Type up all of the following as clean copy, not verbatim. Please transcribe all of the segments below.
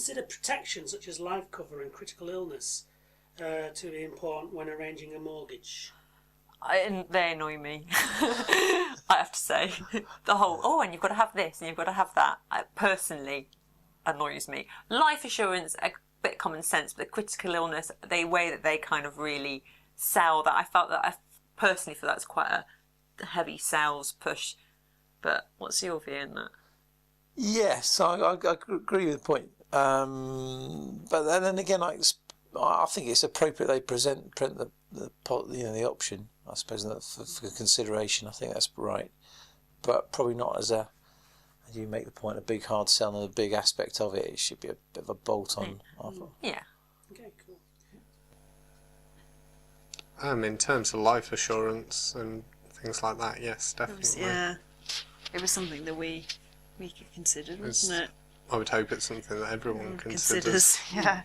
consider protection such as life cover and critical illness to be important when arranging a mortgage? They annoy me. I have to say, the whole and you've got to have this and you've got to have that. Personally, annoys me. Life assurance, a bit common sense, but the critical illness, the way that they kind of really sell that, I personally feel that's quite a heavy sales push. But what's your view on that? Yes, I agree with the point. But then again, I think it's appropriate they print the option. I suppose for consideration, I think that's right, but probably not as you make the point, a big hard sell and a big aspect of it. It should be a bit of a bolt on. Yeah. Okay, cool. In terms of life assurance and things like that, yes, definitely. It was something that we could consider, wasn't it? I would hope it's something that everyone considers. Yeah.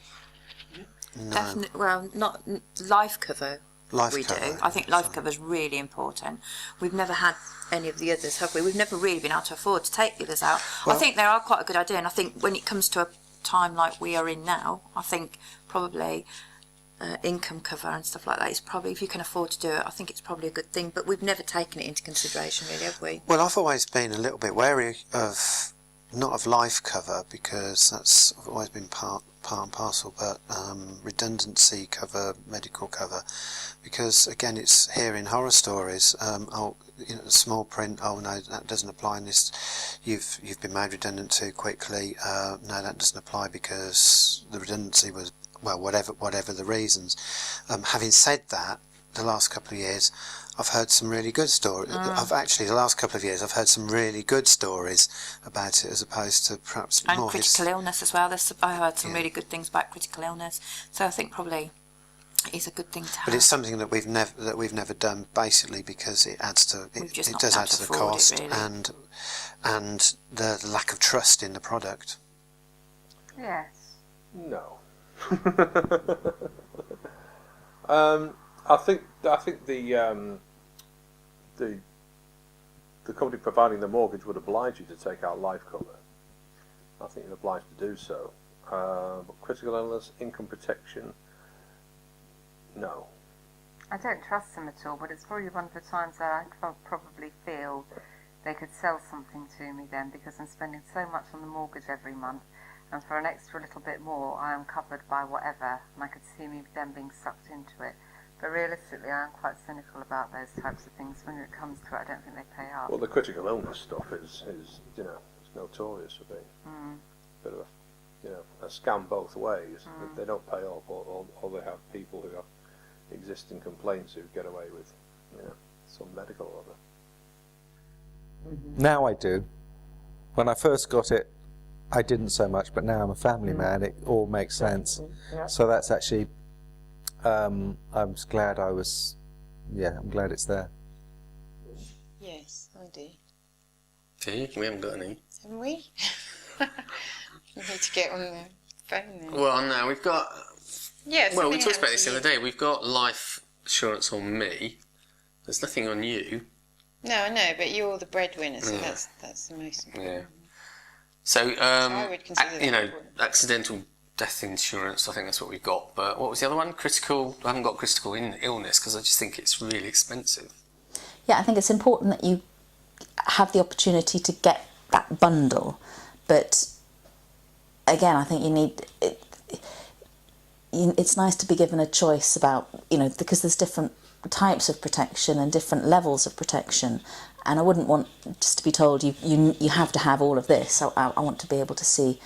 No. Definitely. Well, not life cover. Life we cover, do. I think life cover is really important. We've never had any of the others, have we? We've never really been able to afford to take the others out. Well, I think they are quite a good idea, and I think when it comes to a time like we are in now, I think probably income cover and stuff like that is probably, if you can afford to do it, I think it's probably a good thing. But we've never taken it into consideration, really, have we? Well, I've always been a little bit wary of not of life cover, because that's always been part and parcel, but redundancy cover, medical cover, because again, it's hearing horror stories. Small print. Oh no, that doesn't apply in this. You've been made redundant too quickly. No, that doesn't apply because the redundancy was, well, whatever the reasons. Having said that, the last couple of years, I've heard some really good stories. The last couple of years, I've heard some really good stories about it, as opposed to perhaps and more critical illness as well. I heard some really good things about critical illness, so I think probably it's a good thing to have. But it's something that we've never done, basically because it adds to it does add to the cost, really. and the lack of trust in the product. Yes. No. I think the company providing the mortgage would oblige you to take out life cover. I think you're obliged to do so. But critical illness, income protection, no. I don't trust them at all, but it's probably one of the times that I probably feel they could sell something to me then, because I'm spending so much on the mortgage every month, and for an extra little bit more I am covered by whatever, and I could see me then being sucked into it. But realistically, I am quite cynical about those types of things. When it comes to it, I don't think they pay up. Well, the critical illness stuff is it's notorious for being a bit of a scam both ways. They don't pay up, or they have people who have existing complaints who get away with some medical or other. Now I do. When I first got it, I didn't so much, but now I'm a family man. It all makes sense. Yeah. So that's actually. I'm glad I'm glad it's there. Yes, I do. See, we haven't got any. Haven't we? We need to get on the phone then. Well, no, we've got... Yeah, well, we talked about this the other day. We've got life assurance on me. There's nothing on you. No, I know, but you're the breadwinner, so that's the most important. Yeah. So, I would consider that accidental death insurance, I think that's what we've got. But what was the other one? Critical... I haven't got critical illness because I just think it's really expensive. Yeah, I think it's important that you have the opportunity to get that bundle. But again, I think you need... It's nice to be given a choice about, because there's different types of protection and different levels of protection. And I wouldn't want just to be told you have to have all of this. I want to be able to see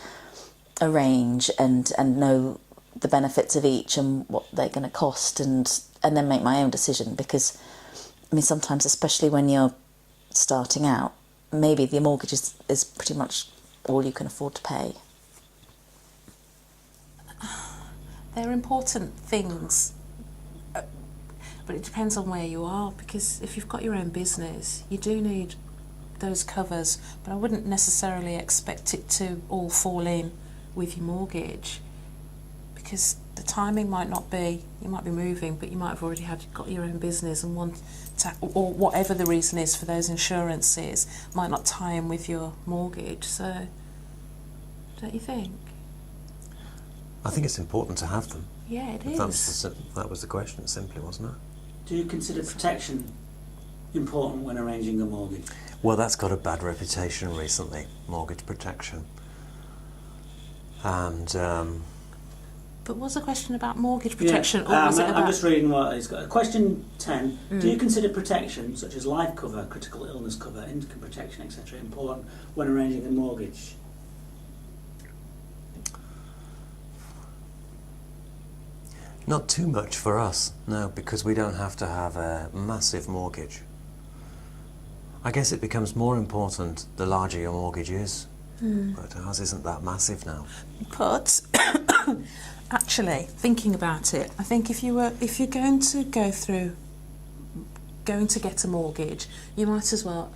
a range and know the benefits of each and what they're going to cost, and then make my own decision. Because sometimes, especially when you're starting out, maybe the mortgage is pretty much all you can afford to pay. They're important things, but it depends on where you are, because if you've got your own business, you do need those covers, but I wouldn't necessarily expect it to all fall in with your mortgage, because the timing might not be, you might be moving, but you might have already got your own business and want to, or whatever the reason is for those insurances, might not tie in with your mortgage. So, don't you think? I think it's important to have them. Yeah, it If is. that was the question, simply, wasn't it? Do you consider protection important when arranging a mortgage? Well, that's got a bad reputation recently, mortgage protection. And But was the question about mortgage protection, or was it about... I'm just reading what he's got. Question 10. Do you consider protection, such as life cover, critical illness cover, income protection, etc., important when arranging a mortgage? not too much for us, no, because we don't have to have a massive mortgage. I guess it becomes more important the larger your mortgage is, but ours isn't that massive now. But actually, thinking about it, I think if you're going to get a mortgage, you might as well.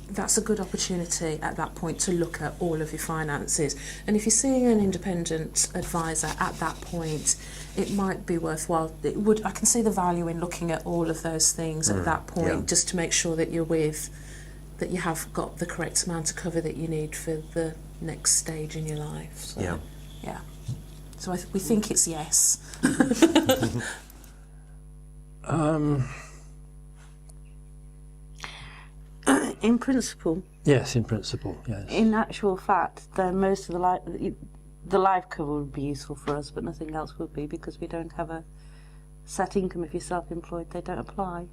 That's a good opportunity at that point to look at all of your finances. And if you're seeing an independent advisor at that point, it might be worthwhile. I can see the value in looking at all of those things at that point, just to make sure that you have got the correct amount of cover that you need for the next stage in your life. So, yeah. So we think it's yes. In principle. Yes, in principle, yes. In actual fact, then most of the life cover would be useful for us, but nothing else would be, because we don't have a set income. If you're self-employed, they don't apply.